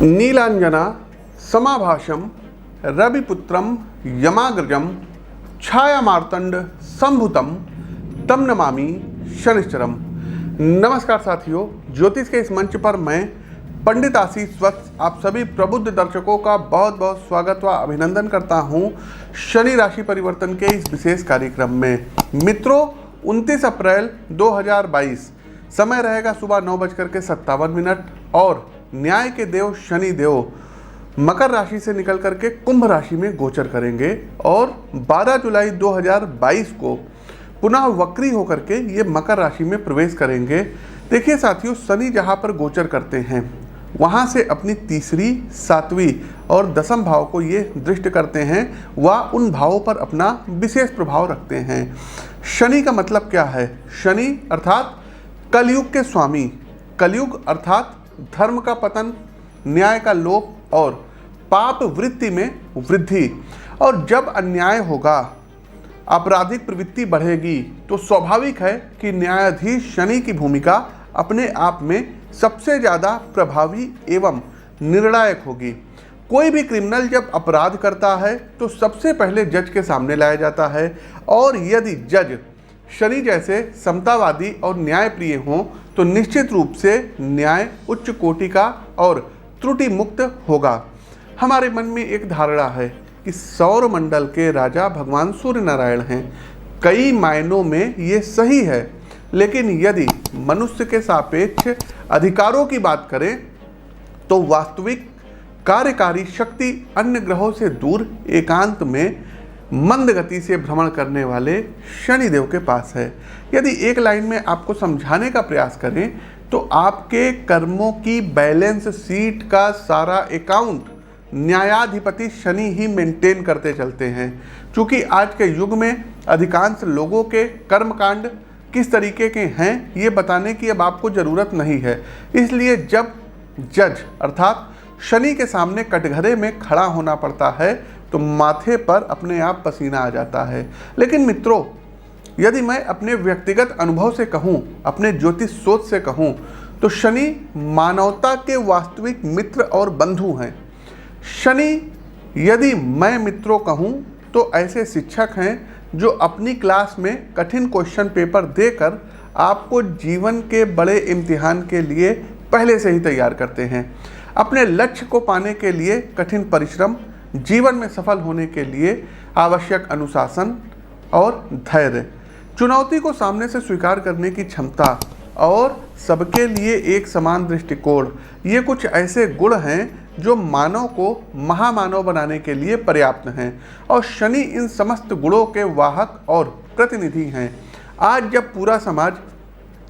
नीलांजना समाभाषम रविपुत्रम यमाग्रजम छायामार्तंड संभुतम तम नमामि शनिश्चरम। नमस्कार साथियों, ज्योतिष के इस मंच पर मैं पंडित आशीष वत्स आप सभी प्रबुद्ध दर्शकों का बहुत बहुत स्वागत व अभिनंदन करता हूं शनि राशि परिवर्तन के इस विशेष कार्यक्रम में। मित्रों, 29 अप्रैल 2022 समय रहेगा सुबह 9:57 और न्याय के देव शनि देव मकर राशि से निकल करके कुंभ राशि में गोचर करेंगे और 12 जुलाई 2022 को पुनः वक्री होकर के ये मकर राशि में प्रवेश करेंगे। देखिए साथियों, शनि जहाँ पर गोचर करते हैं वहाँ से अपनी तीसरी, सातवीं और दसम भाव को ये दृष्टि करते हैं, वह उन भावों पर अपना विशेष प्रभाव रखते हैं। शनि का मतलब क्या है? शनि अर्थात कलयुग के स्वामी, कलयुग अर्थात धर्म का पतन, न्याय का लोप और पाप वृत्ति में वृद्धि। और जब अन्याय होगा, आपराधिक प्रवृत्ति बढ़ेगी, तो स्वाभाविक है कि न्यायाधीश शनि की भूमिका अपने आप में सबसे ज़्यादा प्रभावी एवं निर्णायक होगी। कोई भी क्रिमिनल जब अपराध करता है तो सबसे पहले जज के सामने लाया जाता है, और यदि जज शनि जैसे समतावादी और न्यायप्रिय हों तो निश्चित रूप से न्याय उच्च कोटि का और त्रुटि मुक्त होगा। हमारे मन में एक धारणा है कि सौर मंडल के राजा भगवान सूर्य नारायण हैं। कई मायनों में ये सही है, लेकिन यदि मनुष्य के सापेक्ष अधिकारों की बात करें तो वास्तविक कार्यकारी शक्ति अन्य ग्रहों से दूर एकांत में मंद गति से भ्रमण करने वाले शनिदेव के पास है। यदि एक लाइन में आपको समझाने का प्रयास करें तो आपके कर्मों की बैलेंस शीट का सारा अकाउंट न्यायाधिपति शनि ही मेंटेन करते चलते हैं। क्योंकि आज के युग में अधिकांश लोगों के कर्मकांड किस तरीके के हैं ये बताने की अब आपको ज़रूरत नहीं है। इसलिए जब जज अर्थात शनि के सामने कटघरे में खड़ा होना पड़ता है तो माथे पर अपने आप पसीना आ जाता है। लेकिन मित्रों, यदि मैं अपने व्यक्तिगत अनुभव से कहूँ, अपने ज्योतिष सोच से कहूँ, तो शनि मानवता के वास्तविक मित्र और बंधु हैं। शनि, यदि मैं मित्रों कहूँ, तो ऐसे शिक्षक हैं जो अपनी क्लास में कठिन क्वेश्चन पेपर देकर आपको जीवन के बड़े इम्तिहान के लिए पहले से ही तैयार करते हैं। अपने लक्ष्य को पाने के लिए कठिन परिश्रम, जीवन में सफल होने के लिए आवश्यक अनुशासन और धैर्य, चुनौती को सामने से स्वीकार करने की क्षमता और सबके लिए एक समान दृष्टिकोण, ये कुछ ऐसे गुण हैं जो मानव को महामानव बनाने के लिए पर्याप्त हैं। और शनि इन समस्त गुणों के वाहक और प्रतिनिधि हैं। आज जब पूरा समाज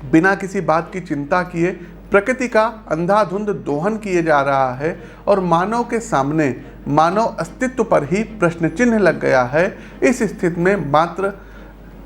बिना किसी बात की चिंता किए प्रकृति का अंधाधुंध दोहन किए जा रहा है और मानव के सामने मानव अस्तित्व पर ही प्रश्न चिन्ह लग गया है, इस स्थिति में मात्र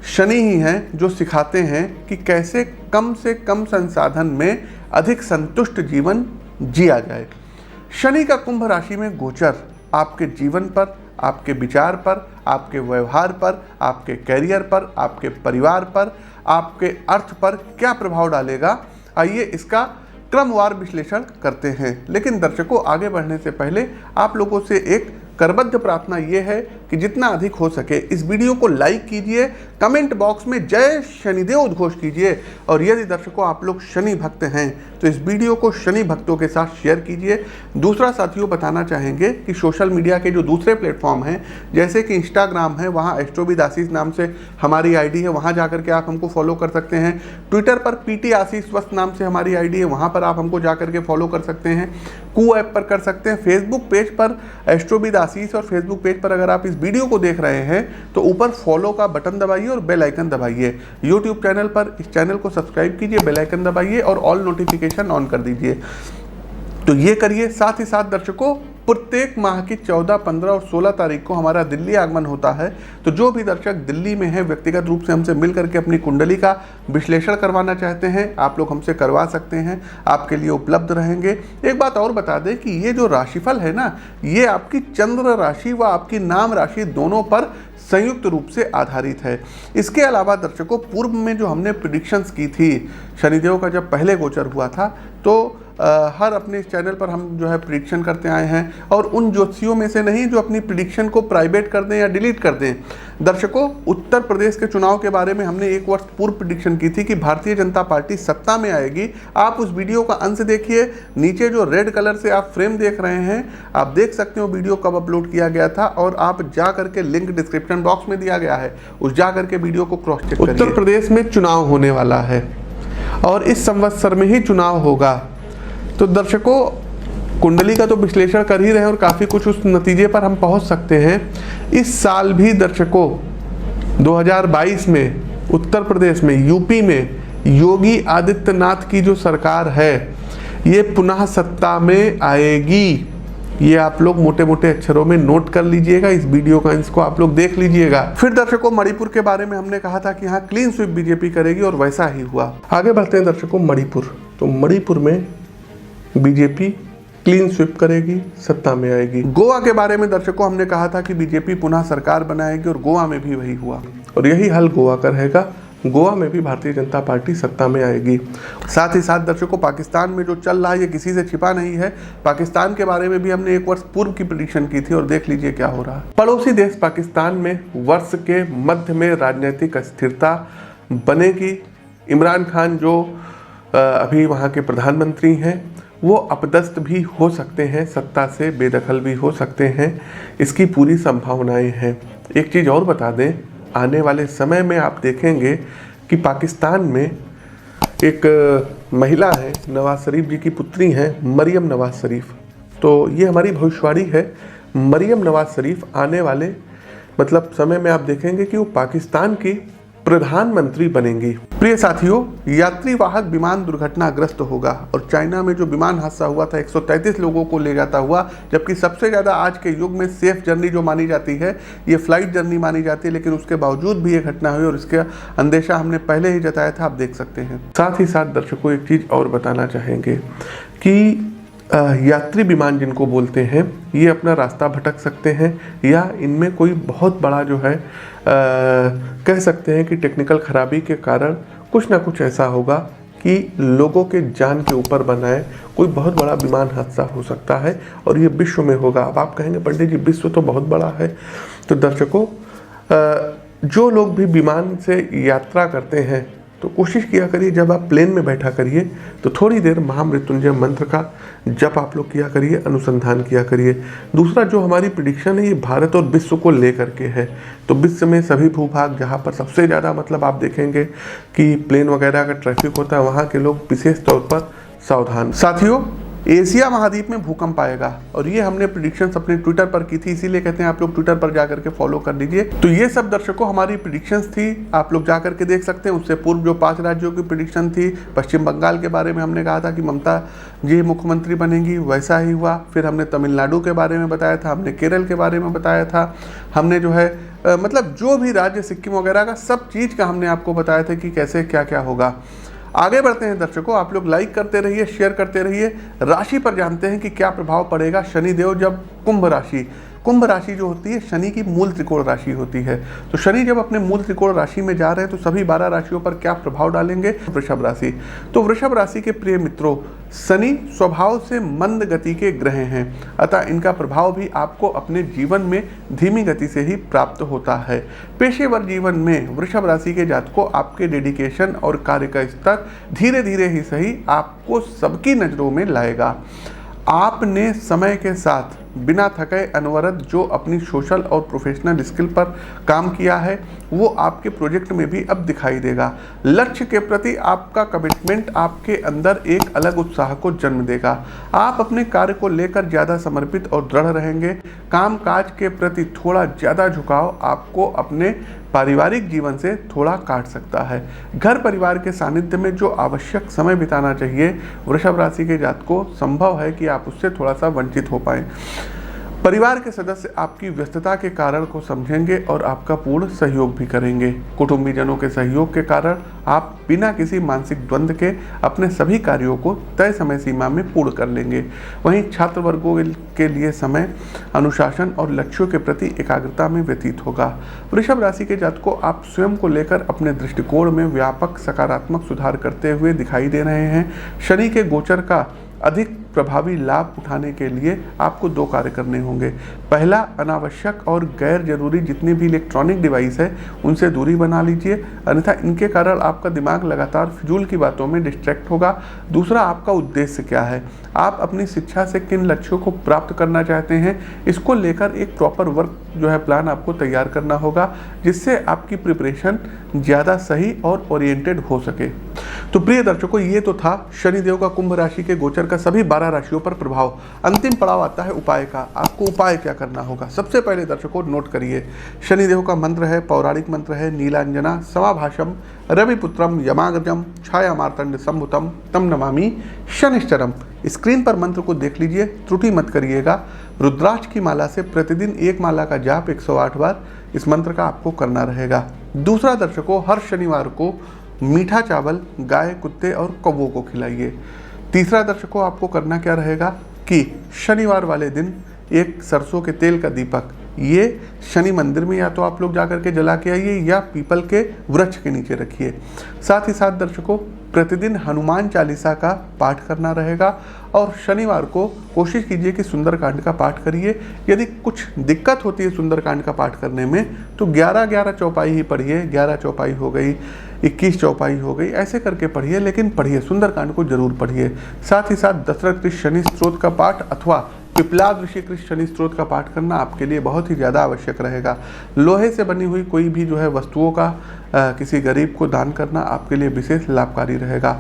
शनि ही हैं जो सिखाते हैं कि कैसे कम से कम संसाधन में अधिक संतुष्ट जीवन जिया जाए। शनि का कुंभ राशि में गोचर आपके जीवन पर, आपके विचार पर, आपके व्यवहार पर, आपके कैरियर पर, आपके परिवार पर, आपके अर्थ पर क्या प्रभाव डालेगा, आइए इसका क्रमवार विश्लेषण करते हैं। लेकिन दर्शकों, आगे बढ़ने से पहले आप लोगों से एक करबद्ध प्रार्थना ये है कि जितना अधिक हो सके इस वीडियो को लाइक कीजिए, कमेंट बॉक्स में जय शनिदेव उद्घोष कीजिए, और यदि दर्शकों आप लोग शनि भक्त हैं तो इस वीडियो को शनि भक्तों के साथ शेयर कीजिए। दूसरा साथियों, बताना चाहेंगे कि सोशल मीडिया के जो दूसरे प्लेटफॉर्म हैं, जैसे कि इंस्टाग्राम है, वहाँ एस्ट्रोविद आशीष नाम से हमारी आईडी है, वहाँ जाकर के आप हमको फॉलो कर सकते हैं। ट्विटर पर PT आशीष वत्स नाम से हमारी आईडी है, वहाँ पर आप हमको जाकर के फॉलो कर सकते हैं। कू ऐप पर कर सकते हैं। फेसबुक पेज पर एस्ट्रोविद आशीष और फेसबुक पेज पर अगर आप इस वीडियो को देख रहे हैं तो ऊपर फॉलो का बटन दबाइए और बेल आइकन दबाइए। यूट्यूब चैनल पर इस चैनल को सब्सक्राइब कीजिए, बेल आइकन दबाइए और ऑल नोटिफिकेशन ऑन कर दीजिए। तो ये करिए। साथ ही साथ दर्शकों, प्रत्येक माह की 14, 15 और 16 तारीख को हमारा दिल्ली आगमन होता है। तो जो भी दर्शक दिल्ली में हैं, व्यक्तिगत रूप से हमसे मिल करके अपनी कुंडली का विश्लेषण करवाना चाहते हैं, आप लोग हमसे करवा सकते हैं, आपके लिए उपलब्ध रहेंगे। एक बात और बता दें कि ये जो राशिफल है ना, ये आपकी चंद्र राशि व आपकी नाम राशि दोनों पर संयुक्त रूप से आधारित है। इसके अलावा दर्शकों, पूर्व में जो हमने प्रिडिक्शंस की थी, शनिदेव का जब पहले गोचर हुआ था, तो हर अपने इस चैनल पर हम जो है प्रिडिक्शन करते आए हैं, और उन ज्योतिषियों में से नहीं जो अपनी प्रिडिक्शन को प्राइवेट कर दें या डिलीट कर दें। दर्शकों, उत्तर प्रदेश के चुनाव के बारे में हमने 1 वर्ष पूर्व प्रिडिक्शन की थी कि भारतीय जनता पार्टी सत्ता में आएगी। आप उस वीडियो का अंश देखिए, नीचे जो रेड कलर से आप फ्रेम देख रहे हैं, आप देख सकते हो वीडियो कब अपलोड किया गया था, और आप जा करके लिंक डिस्क्रिप्शन बॉक्स में दिया गया है, उस जा करके वीडियो को क्रॉस चेक करिए। उत्तर प्रदेश में चुनाव होने वाला है और इस संवत्सर में ही चुनाव होगा। तो दर्शकों, कुंडली का तो विश्लेषण कर ही रहे हैं और काफ़ी कुछ उस नतीजे पर हम पहुंच सकते हैं। इस साल भी दर्शकों 2022 में उत्तर प्रदेश में, यूपी में योगी आदित्यनाथ की जो सरकार है, ये पुनः सत्ता में आएगी। ये आप लोग मोटे मोटे अक्षरों में नोट कर लीजिएगा, इस वीडियो का इसको आप लोग देख लीजिएगा। फिर दर्शकों, मणिपुर के बारे में हमने कहा था कि यहाँ क्लीन स्वीप बीजेपी करेगी, और वैसा ही हुआ। आगे बढ़ते हैं दर्शकों, मणिपुर। तो मणिपुर में बीजेपी क्लीन स्वीप करेगी, सत्ता में आएगी। गोवा के बारे में दर्शकों हमने कहा था कि बीजेपी पुनः सरकार बनाएगी, और गोवा में भी वही हुआ, और यही हाल गोवा का रहेगा। गोवा में भी भारतीय जनता पार्टी सत्ता में आएगी। साथ ही साथ दर्शकों, पाकिस्तान में जो चल रहा है ये किसी से छिपा नहीं है। पाकिस्तान के बारे में भी हमने 1 वर्ष पूर्व की प्रेडिक्शन की थी, और देख लीजिए क्या हो रहा है। पड़ोसी देश पाकिस्तान में वर्ष के मध्य में राजनीतिक अस्थिरता बनेगी। इमरान खान जो अभी वहाँ के प्रधानमंत्री हैं, वो अपदस्थ भी हो सकते हैं, सत्ता से बेदखल भी हो सकते हैं, इसकी पूरी संभावनाएं हैं। एक चीज़ और बता दें, आने वाले समय में आप देखेंगे कि पाकिस्तान में एक महिला है, नवाज शरीफ जी की पुत्री हैं, मरियम नवाज शरीफ। तो ये हमारी भविष्यवाणी है, मरियम नवाज शरीफ आने वाले समय में आप देखेंगे कि वो पाकिस्तान की प्रधानमंत्री बनेंगी। प्रिय साथियों, यात्री वाहक विमान दुर्घटनाग्रस्त होगा, और चाइना में जो विमान हादसा हुआ था 133 लोगों को ले जाता हुआ, जबकि सबसे ज़्यादा आज के युग में सेफ जर्नी जो मानी जाती है ये फ्लाइट जर्नी मानी जाती है, लेकिन उसके बावजूद भी ये घटना हुई, और इसका अंदेशा हमने पहले ही जताया था, आप देख सकते हैं। साथ ही साथ दर्शकों, एक चीज़ और बताना चाहेंगे कि यात्री विमान जिनको बोलते हैं, ये अपना रास्ता भटक सकते हैं, या इनमें कोई बहुत बड़ा जो है कह सकते हैं कि टेक्निकल खराबी के कारण कुछ ना कुछ ऐसा होगा कि लोगों के जान के ऊपर बनाए कोई बहुत बड़ा विमान हादसा हो सकता है, और ये विश्व में होगा। अब आप कहेंगे पंडित जी विश्व तो बहुत बड़ा है। तो दर्शकों, जो लोग भी विमान से यात्रा करते हैं तो कोशिश किया करिए, जब आप प्लेन में बैठा करिए तो थोड़ी देर महामृत्युंजय मंत्र का जप आप लोग किया करिए, अनुसंधान किया करिए। दूसरा, जो हमारी प्रेडिक्शन है ये भारत और विश्व को लेकर के है। तो विश्व में सभी भूभाग जहाँ पर सबसे ज़्यादा आप देखेंगे कि प्लेन वगैरह का ट्रैफिक होता है, वहाँ के लोग विशेष तौर पर सावधान। साथियों, एशिया महाद्वीप में भूकंप आएगा, और ये हमने प्रेडिक्शंस अपने ट्विटर पर की थी, इसीलिए कहते हैं आप लोग ट्विटर पर जाकर के फॉलो कर लीजिए। तो ये सब दर्शकों हमारी प्रेडिक्शंस थी, आप लोग जाकर के देख सकते हैं। उससे पूर्व जो 5 राज्यों की प्रेडिक्शन थी, पश्चिम बंगाल के बारे में हमने कहा था कि ममता जी मुख्यमंत्री बनेंगी, वैसा ही हुआ। फिर हमने तमिलनाडु के बारे में बताया था, हमने केरल के बारे में बताया था, हमने जो है जो भी राज्य, सिक्किम वगैरह का सब चीज़ का हमने आपको बताया था कि कैसे क्या क्या होगा। आगे बढ़ते हैं दर्शकों, आप लोग लाइक करते रहिए, शेयर करते रहिए। राशि पर जानते हैं कि क्या प्रभाव पड़ेगा शनिदेव जब कुंभ राशि जो होती है शनि की मूल त्रिकोण राशि होती है। तो शनि जब अपने मूल त्रिकोण राशि में जा रहे हैं तो सभी 12 राशियों पर क्या प्रभाव डालेंगे। वृषभ राशि, तो वृषभ राशि के प्रिय मित्रों, शनि स्वभाव से मंद गति के ग्रह हैं, अतः इनका प्रभाव भी आपको अपने जीवन में धीमी गति से ही प्राप्त होता है। पेशेवर जीवन में वृषभ राशि के जातकों आपके डेडिकेशन और कार्य का स्तर धीरे धीरे ही सही आपको सबकी नज़रों में लाएगा। आपने समय के साथ बिना थके अनवरत जो अपनी सोशल और प्रोफेशनल स्किल पर काम किया है वो आपके प्रोजेक्ट में भी अब दिखाई देगा। लक्ष्य के प्रति आपका कमिटमेंट आपके अंदर एक अलग उत्साह को जन्म देगा। आप अपने कार्य को लेकर ज़्यादा समर्पित और दृढ़ रहेंगे। काम काज के प्रति थोड़ा ज़्यादा झुकाव आपको अपने पारिवारिक जीवन से थोड़ा काट सकता है। घर परिवार के सानिध्य में जो आवश्यक समय बिताना चाहिए वृषभ राशि के जातकों, संभव है कि आप उससे थोड़ा सा वंचित हो पाएं। परिवार के सदस्य आपकी व्यस्तता के कारण को समझेंगे और आपका पूर्ण सहयोग भी करेंगे। कुटुंबीजनों के सहयोग के कारण आप बिना किसी मानसिक द्वंद्व के अपने सभी कार्यों को तय समय सीमा में पूर्ण कर लेंगे। वहीं छात्र वर्गों के लिए समय अनुशासन और लक्ष्यों के प्रति एकाग्रता में व्यतीत होगा। वृषभ राशि के जातकों, आप स्वयं को लेकर अपने दृष्टिकोण में व्यापक सकारात्मक सुधार करते हुए दिखाई दे रहे हैं। शनि के गोचर का अधिक प्रभावी लाभ उठाने के लिए आपको 2 कार्य करने होंगे। पहला, अनावश्यक और गैर जरूरी जितनी भी इलेक्ट्रॉनिक डिवाइस है उनसे दूरी बना लीजिए, अन्यथा इनके कारण आपका दिमाग लगातार फिजूल की बातों में डिस्ट्रैक्ट होगा। दूसरा, आपका उद्देश्य क्या है, आप अपनी शिक्षा से किन लक्ष्यों को प्राप्त करना चाहते हैं, इसको लेकर एक प्रॉपर वर्क प्लान आपको तैयार करना होगा, जिससे आपकी प्रिपरेशन ज़्यादा सही और ओरिएंटेड हो सके। तो प्रिय दर्शकों, ये तो था शनिदेव का कुंभ राशि के गोचर का सभी 12 राशियों पर प्रभाव। अंतिम पड़ाव आता है उपाय का। आपको उपाय क्या करना होगा? सबसे पहले दर्शकों नोट करिए, शनिदेव का मंत्र है, पौराणिक मंत्र है, नीलांजना समाभाषम रविपुत्रम यमाग्रजम छाया मार्तंड संभुतम तम नमामि शनिश्चरम। स्क्रीन पर मंत्र को देख लीजिए, त्रुटि मत करिएगा। रुद्राक्ष की माला से प्रतिदिन 1 माला का जाप 108 बार इस मंत्र का आपको करना रहेगा। दूसरा दर्शकों, हर शनिवार को मीठा चावल गाय, कुत्ते और कौवों को खिलाइए। तीसरा दर्शकों, आपको करना क्या रहेगा कि शनिवार वाले दिन एक सरसों के तेल का दीपक ये शनि मंदिर में या तो आप लोग जाकर के जला के आइए या पीपल के वृक्ष के नीचे रखिए। साथ ही साथ दर्शकों, प्रतिदिन हनुमान चालीसा का पाठ करना रहेगा और शनिवार को कोशिश कीजिए कि सुंदरकांड का पाठ करिए। यदि कुछ दिक्कत होती है सुंदरकांड का पाठ करने में तो 11-11 चौपाई ही पढ़िए। 11 चौपाई हो गई, 21 चौपाई हो गई, ऐसे करके पढ़िए, लेकिन पढ़िए, सुंदरकांड को जरूर पढ़िए। साथ ही साथ दशरथ कृत शनि स्तोत्र का पाठ अथवा पिपलाद ऋषि कृत शनि स्तोत्र का पाठ करना आपके लिए बहुत ही ज़्यादा आवश्यक रहेगा। लोहे से बनी हुई कोई भी वस्तुओं का किसी गरीब को दान करना आपके लिए विशेष लाभकारी रहेगा।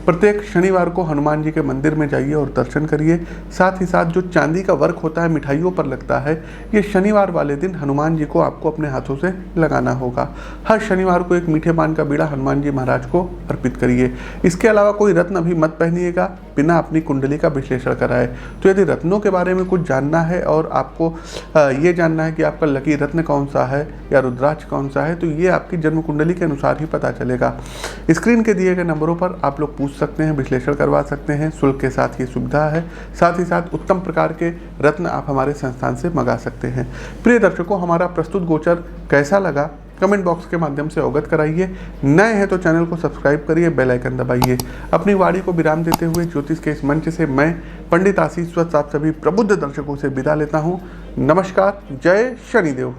प्रत्येक शनिवार को हनुमान जी के मंदिर में जाइए और दर्शन करिए। साथ ही साथ जो चांदी का वर्क होता है, मिठाइयों पर लगता है, ये शनिवार वाले दिन हनुमान जी को आपको अपने हाथों से लगाना होगा। हर शनिवार को एक मीठे पान का बीड़ा हनुमान जी महाराज को अर्पित करिए। इसके अलावा कोई रत्न अभी मत पहनिएगा बिना अपनी कुंडली का विश्लेषण कराए। तो यदि रत्नों के बारे में कुछ जानना है और आपको ये जानना है कि आपका लकी रत्न कौन सा है या रुद्राक्ष कौन सा है, तो ये आपकी जन्म कुंडली के अनुसार ही पता चलेगा। स्क्रीन के दिए गए नंबरों पर आप लोग पूछ सकते हैं, विश्लेषण करवा सकते हैं, शुल्क के साथ ये सुविधा है। साथ ही साथ उत्तम प्रकार के रत्न आप हमारे संस्थान से मंगा सकते हैं। प्रिय दर्शकों, हमारा प्रस्तुत गोचर कैसा लगा कमेंट बॉक्स के माध्यम से अवगत कराइए। नए हैं तो चैनल को सब्सक्राइब करिए, बेल आइकन दबाइए। अपनी वाणी को विराम देते हुए ज्योतिष के इस मंच से मैं पंडित आशीष वत्स आप सभी प्रबुद्ध दर्शकों से विदा लेता हूँ। नमस्कार, जय शनिदेव।